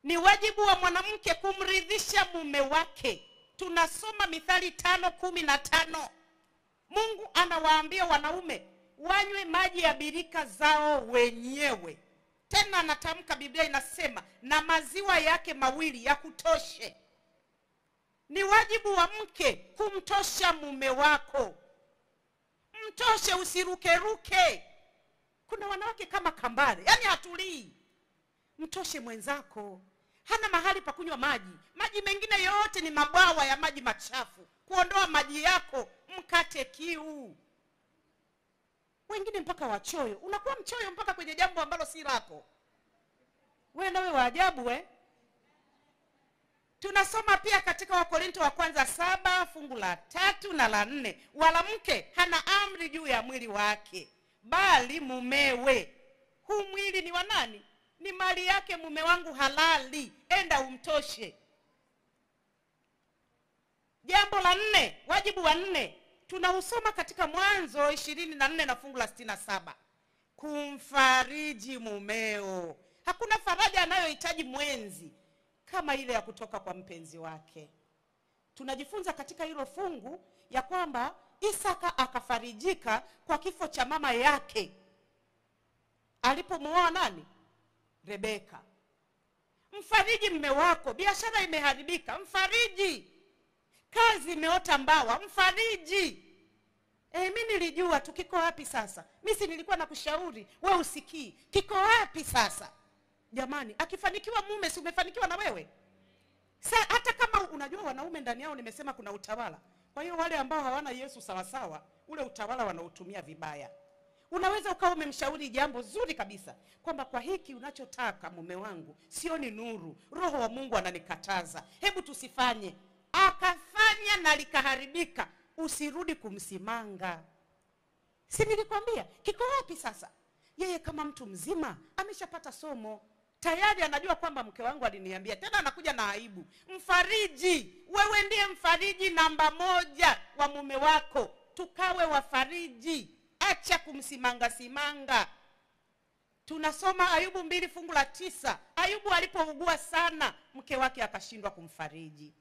Ni wajibu wa mwanamke kumridhisha mume wake. Tunasoma Mithali 5:15. Mungu anawaambia wanaume wanywe maji ya birika zao wenyewe. Tena anatamka, Biblia inasema na maziwa yake mawili ya kutoshe. Ni wajibu wa mke kumtosha mume wako. Mtoshe, usirukeruke. Kuna wanawake kama kambare, yani hatulii. Mtoshe mwenzako. Hana mahali pa kunywa maji. Maji mengine yote ni mabwawa ya maji machafu. Kuondoa maji yako, mkate kiu. Wengine mpaka wachoyo. Unakuwa mchoyo mpaka kwenye jambo ambalo si lako. Wewe nawe wa ajabu Tunasoma pia katika Wakorinto wa kwanza 7 fungu la 3 na la 4. Wala mke hana amri juu ya mwili wake, bali mumewe. Huu mwili ni wa nani? Ni mali yake. Mume wangu halali, enda umtoshe. Jambo la 4, wajibu wa 4, tunausoma katika Mwanzo 24 na fungu la 67. Kumfariji mumeo. Hakuna faraja anayohitaji mwenzi kama ile ya kutoka kwa mpenzi wake. Tunajifunza katika hilo fungu ya kwamba Isaka akafarijika kwa kifo cha mama yake alipomuoa nani? Rebeka. Mfariji mume wako. Biashara imeharibika, mfariji. Kazi imeota mbawa, mfariji. Mimi nilijua tu, kiko wapi sasa? Mimi si nilikuwa nakushauri, wewe usikii. Kiko wapi sasa? Jamani, akifanikiwa mume, si umefanikiwa na wewe? Hata kama unajua wanaume ndani yao nimesema kuna utawala. Kwa hiyo wale ambao hawana Yesu sawa sawa, ule utawala wanautumia vibaya. Unaweza ukawa umemshauri jambo zuri kabisa, kwamba kwa hiki unachotaka mume wangu sioni nuru, Roho wa Mungu ananikataza, hebu tusifanye. Akafanya na likaharibika. Usirudi kumsimanga. Si nilikwambia kiko wapi sasa? Yeye kama mtu mzima ameshapata somo. Tayari anajua kwamba mke wangu aliniambia. Tena anakuja na aibu. Mfariji. Wewe ndiye mfariji namba 1 wa mume wako. Tukawe wafariji. Acha kumsimanga simanga. Tunasoma Ayubu 2 fungu la 9. Ayubu alipougua sana, mke wake akashindwa kumfariji.